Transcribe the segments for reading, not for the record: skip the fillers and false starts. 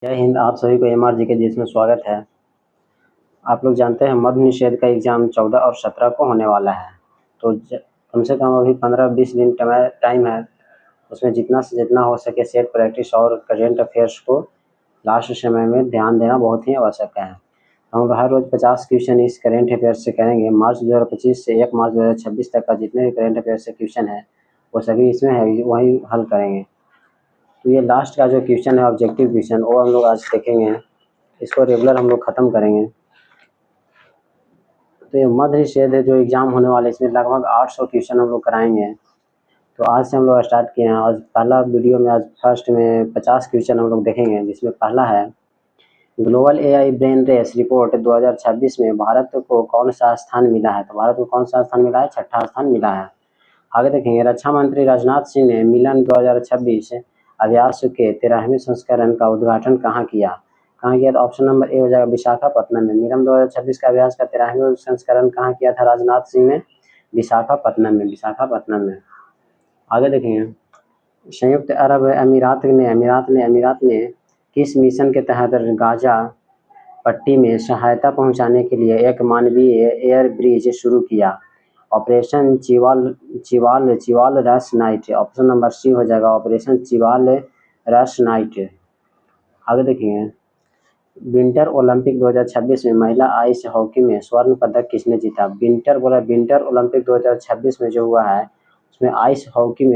जय हिंद। आप सभी को एमआरजी के देश में स्वागत है। आप लोग जानते हैं मद्य निषेध का एग्ज़ाम 14 और 17 को होने वाला है। तो कम से कम अभी 15-20 दिन टाइम है। उसमें जितना से जितना हो सके सेट प्रैक्टिस और करेंट अफेयर्स को लास्ट समय में ध्यान देना बहुत ही आवश्यक है। हम हर रोज़ 50 क्वेश्चन इस करेंट अफेयर्स से करेंगे। मार्च 2025 से 1 मार्च 2026 तक का जितने भी करेंट अफेयर्स से क्वेश्चन है वो सभी इसमें है, वही हल करेंगे। तो ये लास्ट का जो क्वेश्चन है ऑब्जेक्टिव क्वेश्चन वो हम लोग आज देखेंगे। इसको रेगुलर हम लोग ख़त्म करेंगे। तो ये मध्य निषेध है जो एग्ज़ाम होने वाले इसमें लगभग 800 क्वेश्चन हम लोग कराएंगे। तो आज से हम लोग स्टार्ट किए हैं। आज पहला वीडियो में आज फर्स्ट में 50 क्वेश्चन हम लोग देखेंगे, जिसमें पहला है global AI brain race report 2026 में भारत को कौन सा स्थान मिला है। तो भारत को कौन सा स्थान मिला है? 6ठा स्थान मिला है। आगे देखेंगे रक्षा मंत्री राजनाथ सिंह ने मिलन 2026 अभ्यास के 13वें संस्करण का उद्घाटन कहाँ किया? तो ऑप्शन नंबर ए हो जाएगा विशाखापत्तनम में। मिलन 2026 का अभ्यास का 13वें संस्करण कहाँ किया था राजनाथ सिंह ने? विशाखापत्तनम में। आगे देखेंगे संयुक्त अरब अमीरात ने किस मिशन के तहत गाजा पट्टी में सहायता पहुंचाने के लिए एक मानवीय एयर ब्रिज शुरू किया? ऑपरेशन चिवाल रश नाइट। ऑप्शन नंबर सी हो जाएगा ऑपरेशन चिवाल रश नाइट। आगे देखेंगे विंटर ओलंपिक 2026 में महिला आइस हॉकी में स्वर्ण पदक किसने जीता? विंटर ओलंपिक 2026 में जो हुआ है उसमें आइस हॉकी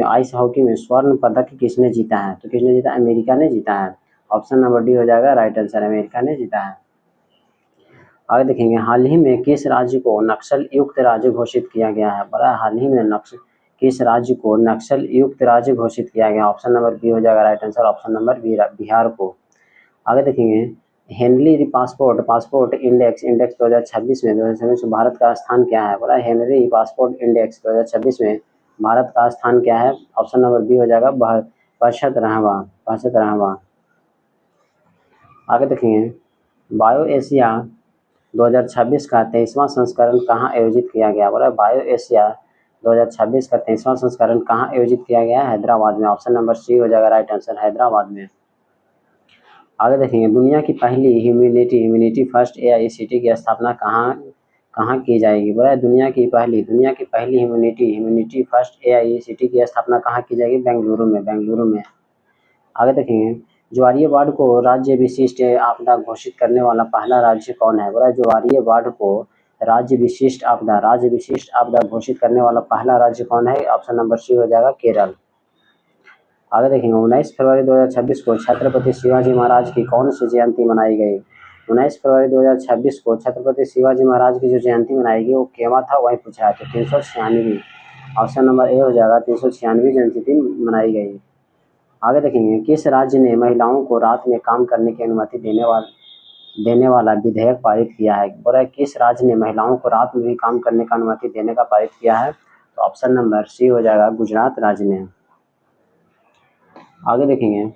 में स्वर्ण पदक किसने जीता है? तो किसने जीता? अमेरिका ने जीता है। ऑप्शन नंबर डी हो जाएगा राइट आंसर, अमेरिका ने जीता है। आगे देखेंगे हाल ही में किस राज्य को नक्सल युक्त राज्य घोषित किया गया है? बड़ा हाल ही में किस राज्य को नक्सल युक्त राज्य घोषित किया गया? ऑप्शन नंबर बी हो जाएगा right answer, option number B Bihar को। आगे देखेंगे हेनरी पासपोर्ट इंडेक्स 2026 में भारत का स्थान क्या है? बोला हेनरी पासपोर्ट इंडेक्स 2026 में भारत का स्थान क्या है? ऑप्शन नंबर बी हो जाएगा 65वां। आगे देखेंगे बायो एशिया 2026 का 23वां संस्करण कहाँ आयोजित किया गया? बोला बायो एशिया 2026 का 23वां संस्करण कहाँ आयोजित किया गया? हैदराबाद में। ऑप्शन नंबर सी हो जाएगा राइट आंसर, हैदराबाद में। आगे देखेंगे दुनिया की पहली ह्यूमैनिटी फर्स्ट एआईसीटी की स्थापना कहाँ की जाएगी? बोला दुनिया की पहली ह्यूमैनिटी फर्स्ट एआईसीटी की स्थापना कहाँ की जाएगी? बेंगलुरु में। आगे देखेंगे ज्वारीय बाढ़ को राज्य विशिष्ट आपदा घोषित करने वाला पहला राज्य कौन है? बोला ज्वारीय बाढ़ को राज्य विशिष्ट आपदा घोषित करने वाला पहला राज्य कौन है? ऑप्शन नंबर सी हो जाएगा केरल। आगे देखेंगे 19 फरवरी 2026 को छत्रपति शिवाजी महाराज की कौन सी जयंती मनाई गई? 19 फरवरी 2026 को छत्रपति शिवाजी महाराज की जो जयंती मनाई गई वो केवा था, वही पूछा है। तो 396, ऑप्शन नंबर ए हो जाएगा 396 जयंती मनाई गई। आगे देखेंगे किस राज्य ने महिलाओं को रात में काम करने की अनुमति देने वाला विधेयक पारित किया है? बोला किस राज्य ने महिलाओं को रात में भी काम करने का अनुमति देने का पारित किया है? तो ऑप्शन नंबर सी हो जाएगा गुजरात राज्य ने। आगे देखेंगे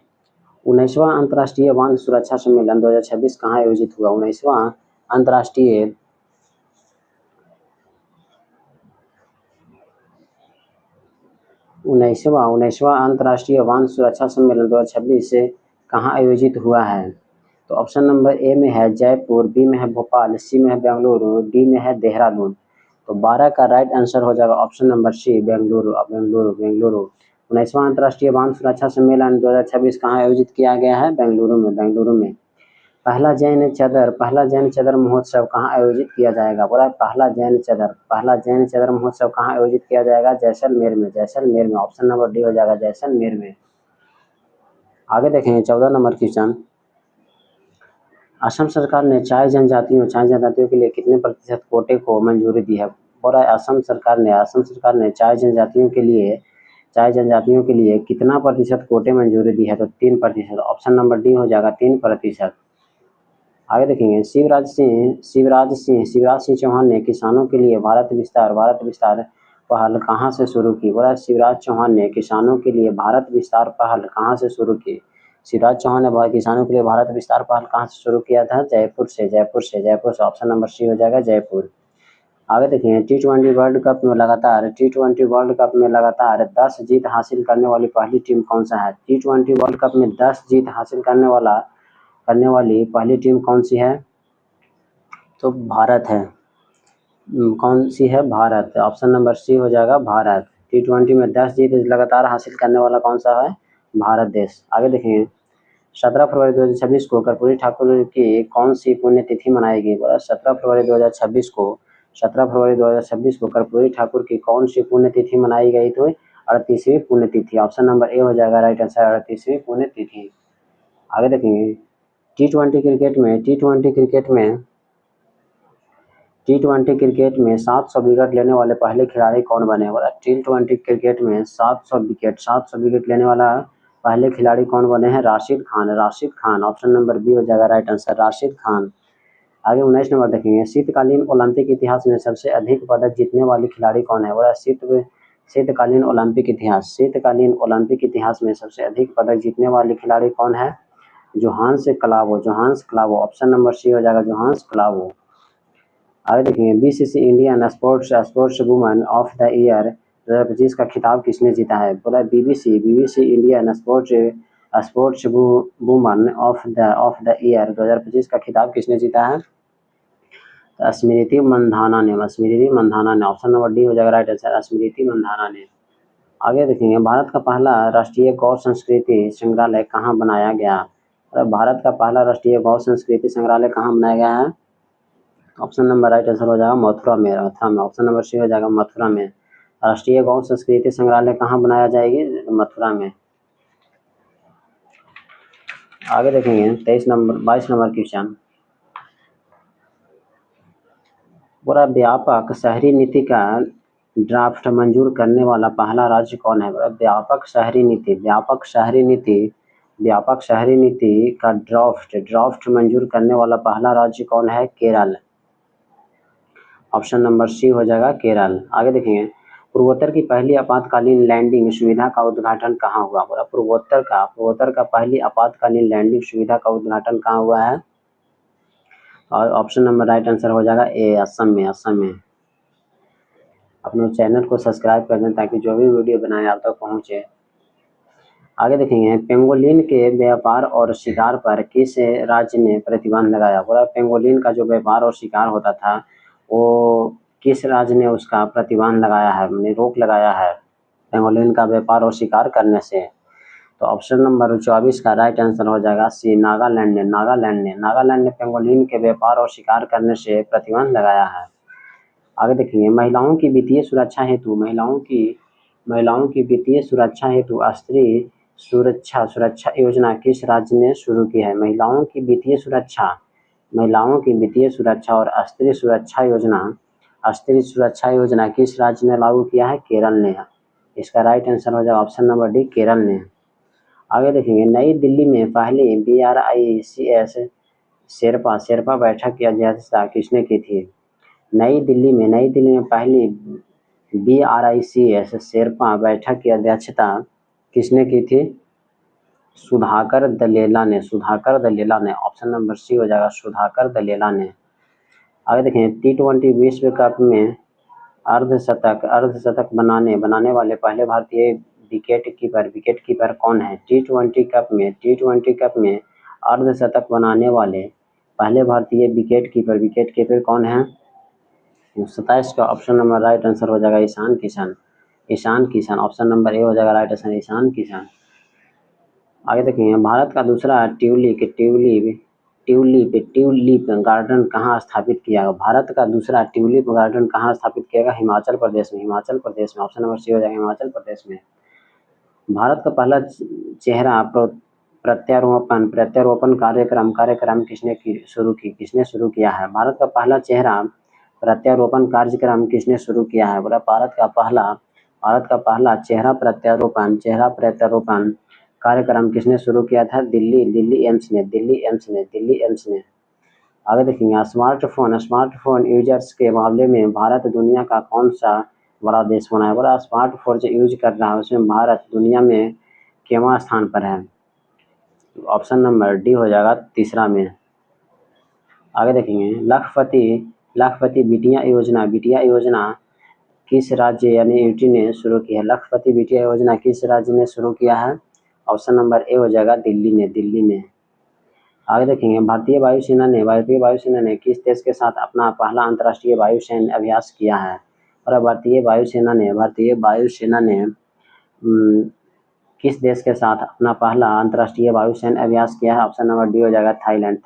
19वां अंतर्राष्ट्रीय बांध सुरक्षा सम्मेलन 2026 कहाँ आयोजित हुआ? 19वां अंतर्राष्ट्रीय बांध सुरक्षा सम्मेलन 2026 से कहाँ आयोजित हुआ है? तो ऑप्शन नंबर ए में है जयपुर, बी में है भोपाल, सी में है बेंगलुरु, डी में है देहरादून। तो 12 का राइट आंसर हो जाएगा ऑप्शन नंबर सी बेंगलुरु। 19वां अंतर्राष्ट्रीय बांध सुरक्षा सम्मेलन 2026 कहाँ आयोजित किया गया है? बेंगलुरु में। पहला जैन चदर महोत्सव कहाँ आयोजित किया जाएगा? बोला पहला जैन चदर महोत्सव कहाँ आयोजित किया जाएगा? जैसलमेर में। ऑप्शन नंबर डी हो जाएगा जैसलमेर में। आगे देखेंगे 14 नंबर क्वेश्चन। असम सरकार ने चाय जनजातियों के लिए कितने प्रतिशत कोटे को मंजूरी दी है? बोला असम सरकार ने चाय जनजातियों के लिए कितना प्रतिशत कोटे मंजूरी दी है? तो 3%। ऑप्शन नंबर डी हो जाएगा 3%। आगे देखेंगे शिवराज सिंह चौहान ने किसानों के लिए भारत विस्तार पहल कहाँ से शुरू की? बोला शिवराज चौहान ने किसानों के लिए भारत विस्तार पहल कहाँ से शुरू की? शिवराज चौहान ने किसानों के लिए भारत विस्तार पहल कहाँ से शुरू किया था? जयपुर से। ऑप्शन नंबर सी हो जाएगा जयपुर। आगे देखेंगे T20 वर्ल्ड कप में लगातार 10 जीत हासिल करने वाली पहली टीम कौन सा है? T20 वर्ल्ड कप में 10 जीत हासिल करने वाला करने वाली पहली टीम कौन सी है? तो भारत है। कौन सी है? भारत। ऑप्शन नंबर सी हो जाएगा भारत। T20 में 10 जीत लगातार हासिल करने वाला कौन सा है? भारत देश। आगे देखेंगे 17 फरवरी 2026 को कर्पूरी ठाकुर की कौन सी पुण्यतिथि मनाई गई? बोला 17 फरवरी 2026 को 17 फरवरी 2026 को कर्पूरी ठाकुर की कौन सी पुण्यतिथि मनाई गई? तो 38वीं पुण्यतिथि। ऑप्शन नंबर ए हो जाएगा राइट आंसर, 38वीं पुण्यतिथि। आगे देखेंगे T20 क्रिकेट में T20 क्रिकेट में 700 विकेट लेने वाले पहले खिलाड़ी कौन बने? बोला T20 क्रिकेट में 700 विकेट लेने वाला पहले खिलाड़ी कौन बने हैं? Rashid Khan. Option number B हो जाएगा राइट आंसर, राशिद खान। आगे 19 नंबर देखेंगे शीतकालीन ओलंपिक इतिहास में सबसे अधिक पदक जीतने वाली खिलाड़ी कौन है? बोला शीतकालीन ओलंपिक इतिहास में सबसे अधिक पदक जीतने वाली खिलाड़ी कौन है? जोहान्स क्लावो। ऑप्शन नंबर सी हो जाएगा जोहान्स क्लावो। आगे देखेंगे BCC Indian sports woman of the year 2025 का खिताब किसने जीता है? बोला BBC Indian sports woman of the year 2025 का खिताब किसने जीता है? तो स्मृति मंधाना ने। ऑप्शन नंबर डी हो जाएगा राइट आंसर, स्मृति मंधाना ने। आगे देखेंगे भारत का पहला राष्ट्रीय गौ संस्कृति संग्रहालय कहाँ बनाया गया? भारत का पहला राष्ट्रीय गौ संस्कृति संग्रहालय कहाँ बनाया गया है? ऑप्शन नंबर राइट आंसर हो जाएगा मथुरा में। ऑप्शन नंबर सी हो जाएगा मथुरा में। राष्ट्रीय गौ संस्कृति संग्रहालय कहाँ बनाया जाएगी? मथुरा में। आगे देखेंगे 22 नंबर क्वेश्चन। पूरा व्यापक शहरी नीति का ड्राफ्ट मंजूर करने वाला पहला राज्य कौन है? व्यापक शहरी नीति का ड्राफ्ट मंजूर करने वाला पहला राज्य कौन है? केरल। ऑप्शन नंबर सी हो जाएगा केरल। आगे देखेंगे पूर्वोत्तर की पहली आपातकालीन लैंडिंग सुविधा का उद्घाटन कहाँ हुआ? बोला पूर्वोत्तर का पहली आपातकालीन लैंडिंग सुविधा का उद्घाटन कहाँ हुआ है? और ऑप्शन नंबर राइट आंसर हो जाएगा ए, असम में। अपने चैनल को सब्सक्राइब कर दें ताकि जो भी वीडियो बनाए आप तक पहुँचे। आगे देखेंगे पेंगोलिन के व्यापार और शिकार पर किस राज्य ने प्रतिबंध लगाया? बोला पेंगोलिन का जो व्यापार और शिकार होता था वो किस राज्य ने उसका प्रतिबंध लगाया है, मैंने रोक लगाया है पेंगोलिन का व्यापार और शिकार करने से? तो ऑप्शन नंबर 24 का राइट आंसर हो जाएगा सी, नागालैंड ने पेंगोलिन के व्यापार और शिकार करने से प्रतिबंध लगाया है। आगे देखेंगे महिलाओं की वित्तीय सुरक्षा हेतु स्त्री सुरक्षा योजना किस राज्य ने शुरू की है? महिलाओं की वित्तीय सुरक्षा और स्त्री सुरक्षा योजना किस राज्य ने लागू किया है? केरल ने। इसका राइट आंसर हो जाएगा ऑप्शन नंबर डी, केरल ने। आगे देखेंगे नई दिल्ली में पहली BRICS शेरपा बैठक की अध्यक्षता किसने की थी? नई दिल्ली में पहली BRICS शेरपा बैठक की अध्यक्षता किसने की थी? सुधाकर दलेला ने। ऑप्शन नंबर सी हो जाएगा सुधाकर दलेला ने। आगे देखें T20 विश्व कप में अर्धशतक बनाने वाले पहले भारतीय विकेट कीपर कौन है? T20 कप में अर्धशतक बनाने वाले पहले भारतीय विकेट कीपर कौन है? 27 का ऑप्शन नंबर राइट आंसर हो जाएगा Ishan Kishan. Option number A हो जाएगा राइट आंसर, ईशान किशन। आगे देखेंगे भारत का दूसरा ट्यूलिप गार्डन कहाँ स्थापित किया? भारत का दूसरा ट्यूलिप गार्डन कहाँ स्थापित किया गया? हिमाचल प्रदेश में। ऑप्शन नंबर सी हो जाएगा हिमाचल प्रदेश में। भारत का पहला चेहरा प्रत्यारोपण कार्यक्रम किसने शुरू किया है? भारत का पहला चेहरा प्रत्यारोपण कार्यक्रम किसने शुरू किया है? बोला भारत का पहला चेहरा प्रत्यारोपण कार्यक्रम किसने शुरू किया था? दिल्ली एम्स ने। आगे देखेंगे स्मार्टफोन यूजर्स के मामले में भारत दुनिया का कौन सा बड़ा देश बना है? बोला स्मार्टफोन जो यूज कर रहा है उसमें भारत दुनिया में केवां स्थान पर है? ऑप्शन नंबर डी हो जाएगा तीसरा में। आगे देखेंगे लखपति बिटिया योजना किस राज्य यानी यूटी ने शुरू की है? लखपति बिटिया योजना किस राज्य ने शुरू किया है? ऑप्शन नंबर ए हो जाएगा दिल्ली ने। आगे देखेंगे भारतीय वायुसेना ने किस देश के साथ अपना पहला अंतर्राष्ट्रीय वायुसेना अभ्यास किया है? और भारतीय वायुसेना ने किस देश के साथ अपना पहला अंतर्राष्ट्रीय वायुसेना अभ्यास किया है? ऑप्शन नंबर डी हो जाएगा थाईलैंड।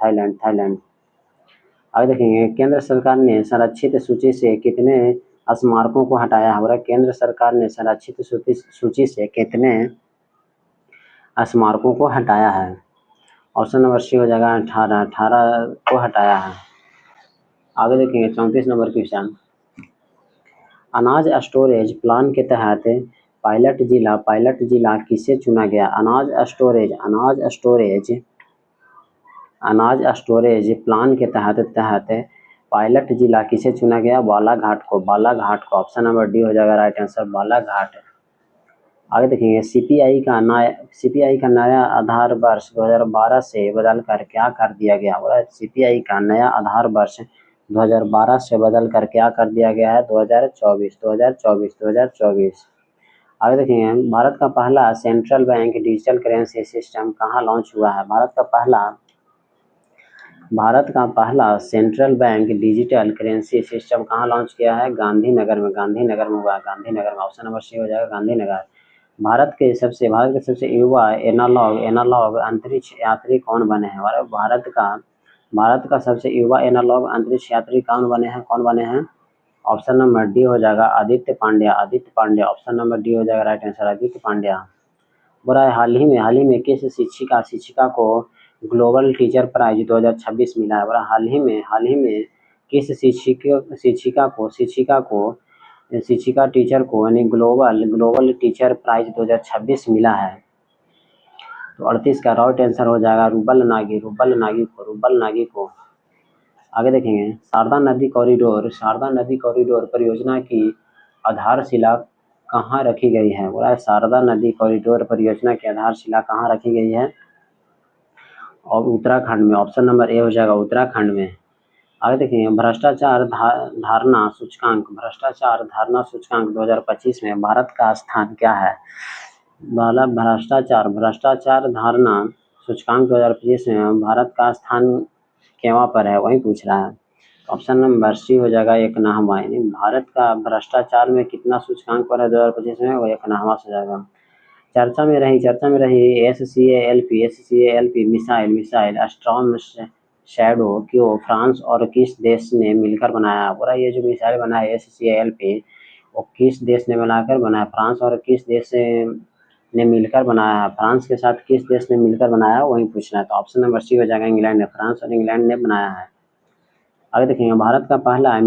आगे देखेंगे केंद्र सरकार ने संरक्षित सूची से कितने स्मारकों को हटाया है? केंद्र सरकार ने संरक्षित सूची से कितने स्मारकों को हटाया है? ऑप्शन नंबर सी हो जाएगा 18 को हटाया है। आगे देखेंगे 34 नंबर क्वेश्चन। अनाज स्टोरेज प्लान के तहत पायलट जिला किसे चुना गया? अनाज स्टोरेज प्लान के तहत पायलट जिला किसे चुना गया? बालाघाट को। ऑप्शन नंबर डी हो जाएगा राइट आंसर, बालाघाट। आगे देखेंगे सीपीआई का नया आधार वर्ष 2012 से बदलकर क्या कर दिया गया? सीपीआई का नया आधार वर्ष 2012 से बदलकर क्या कर दिया गया है? 2024। आगे देखेंगे भारत का पहला central bank digital currency system कहाँ लॉन्च हुआ है? भारत का पहला central bank digital currency system कहाँ लॉन्च किया है? गांधीनगर में हुआ है। ऑप्शन नंबर सी हो जाएगा गांधीनगर। भारत के सबसे युवा एनालॉग अंतरिक्ष यात्री कौन बने हैं? और भारत का सबसे युवा एनालॉग अंतरिक्ष यात्री कौन बने हैं? ऑप्शन नंबर डी हो जाएगा Aditya Pandya. Option number D हो जाएगा राइट आंसर, आदित्य पांड्या। बोला है हाल ही में किस शिक्षिका को ग्लोबल टीचर प्राइज 2026 मिला है? बोला हाल ही में किस टीचर को यानी ग्लोबल टीचर प्राइज 2026 मिला है? तो 38 का राइट आंसर हो जाएगा रूबल नागी को। आगे देखेंगे शारदा नदी कॉरिडोर परियोजना की आधारशिला कहाँ रखी गई है? बोला शारदा नदी कॉरिडोर परियोजना की आधारशिला कहाँ रखी गई है? और उत्तराखंड में। ऑप्शन नंबर ए हो जाएगा उत्तराखंड में। आगे देखेंगे भ्रष्टाचार धारणा सूचकांक 2025 में भारत का स्थान क्या है? भ्रष्टाचार धारणा सूचकांक 2025 में भारत का स्थान केवां पर है, वही पूछ रहा है। ऑप्शन नंबर सी हो जाएगा 91वां। यानी भारत का भ्रष्टाचार में कितना सूचकांक पर है 2025 में? वो 91वां हो जाएगा। चर्चा में रही SCALP मिसाइल स्टॉर्म शैडो को फ्रांस और किस देश ने मिलकर बनाया? बोला ये जो मिसाइल बना है SCALP वो किस देश ने बनाकर बनाया? फ्रांस और किस देश ने मिलकर बनाया है? फ्रांस के साथ किस देश ने मिलकर बनाया वही पूछना है। तो ऑप्शन नंबर सी हो जाएगा इंग्लैंड ने। फ्रांस और इंग्लैंड ने बनाया है। आगे देखेंगे भारत का पहला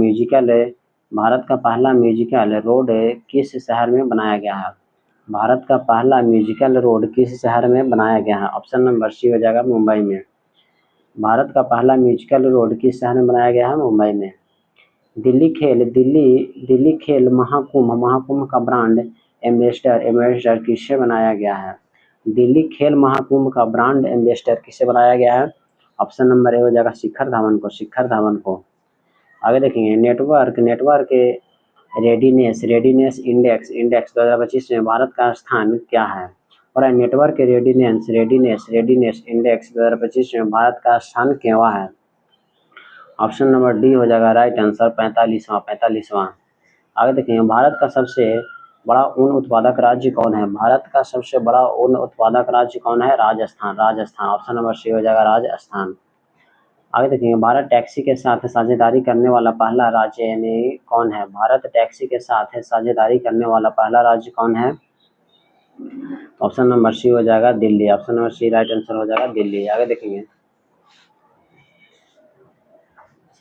म्यूजिकल रोड किस शहर में बनाया गया है? भारत का पहला म्यूजिकल रोड किस शहर में बनाया गया है? ऑप्शन नंबर सी हो जाएगा मुंबई में। भारत का पहला म्यूजिकल रोड किस शहर में बनाया गया है? मुंबई में। दिल्ली खेल महाकुंभ का ब्रांड एम्बेसडर किससे बनाया गया है? दिल्ली खेल महाकुंभ का ब्रांड एम्बेसडर किससे बनाया गया है? ऑप्शन नंबर ए हो जाएगा शिखर धवन को। आगे देखेंगे नेटवर्क रेडीनेस इंडेक्स 2025 में भारत का स्थान क्या है? और नेटवर्क रेडीनेस इंडेक्स 2025 में भारत का स्थान केवां है? ऑप्शन नंबर डी हो जाएगा राइट आंसर 45वां। आगे देखेंगे भारत का सबसे बड़ा ऊन उत्पादक राज्य कौन है? भारत का सबसे बड़ा ऊन उत्पादक राज्य कौन है? राजस्थान। ऑप्शन नंबर सी हो जाएगा राजस्थान। आगे देखेंगे भारत टैक्सी के साथ साझेदारी करने वाला पहला राज्य यानी कौन है? भारत टैक्सी के साथ साझेदारी करने वाला पहला राज्य कौन है? ऑप्शन नंबर सी हो जाएगा Delhi. Option number C right answer हो जाएगा दिल्ली। आगे देखेंगे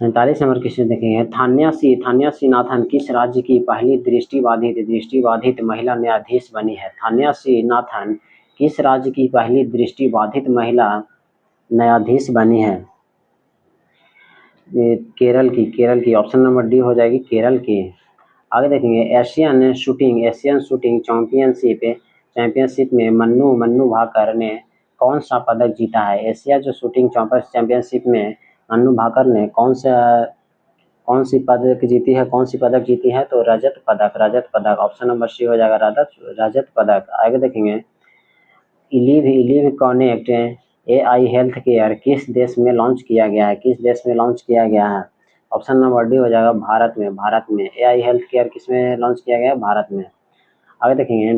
47 नंबर क्वेश्चन देखेंगे थान्या सीनाथन किस राज्य की पहली दृष्टिबाधित महिला न्यायाधीश बनी है? थान्या सीनाथन किस राज्य की पहली दृष्टिबाधित महिला न्यायाधीश बनी है? केरल की। ऑप्शन नंबर डी हो जाएगी केरल की। आगे देखेंगे एशियन शूटिंग चैंपियनशिप में मन्नू भाकर ने कौन सा पदक जीता है? एशिया जो शूटिंग चैंपियनशिप में मन्नू भाकर ने कौन सी पदक जीती है? तो रजत पदक। ऑप्शन नंबर सी हो जाएगा रजत पदक। आगे देखेंगे इलीव कनेक्ट AI हेल्थ केयर किस देश में लॉन्च किया गया है? किस देश में लॉन्च किया गया है? ऑप्शन नंबर डी हो जाएगा भारत में। भारत में AI हेल्थ केयर किस में लॉन्च किया गया है? भारत में। आगे देखेंगे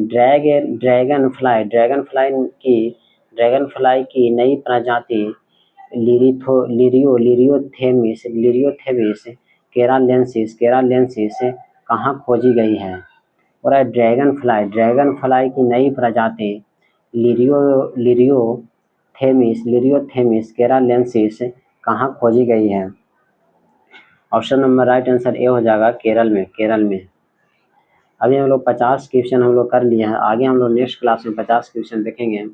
ड्रैगन फ्लाई की नई प्रजाति लिरियोथेमिस केरालेंसिस कहाँ खोजी गई है? और ड्रैगन फ्लाई की नई प्रजाति लिरियोथेमिस केरालेंसिस कहाँ खोजी गई है? Option number right answer A हो जाएगा केरल में। अभी हम लोग 50 क्वेश्चन हम लोग कर लिए हैं। आगे हम लोग नेक्स्ट क्लास में 50 क्वेश्चन देखेंगे।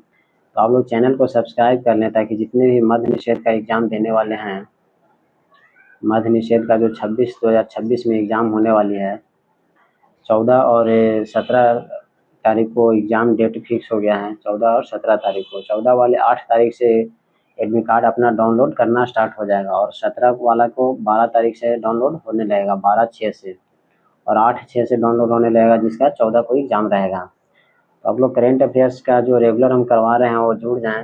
तो आप लोग चैनल को सब्सक्राइब कर लें ताकि जितने भी मध्य निषेध का एग्जाम देने वाले हैं, मध्य निषेध का जो 2026 में एग्जाम होने वाली है, 14 और 17 तारीख को एग्जाम डेट फिक्स हो गया है। 14 और 17 तारीख को, 14 वाले 8 तारीख से एडमिट कार्ड अपना डाउनलोड करना स्टार्ट हो जाएगा और 17 वाला को 12 तारीख से डाउनलोड होने लगेगा, 12/6 से, और 8/6 से डाउनलोड होने लगेगा जिसका 14 को एग्जाम रहेगा। तो आप लोग करेंट अफेयर्स का जो रेगुलर हम करवा रहे हैं वो जुड़ जाएं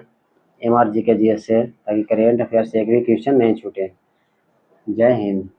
MRGK GS से, ताकि करेंट अफेयर से एक भी क्वेश्चन नहीं छूटे। जय हिंद।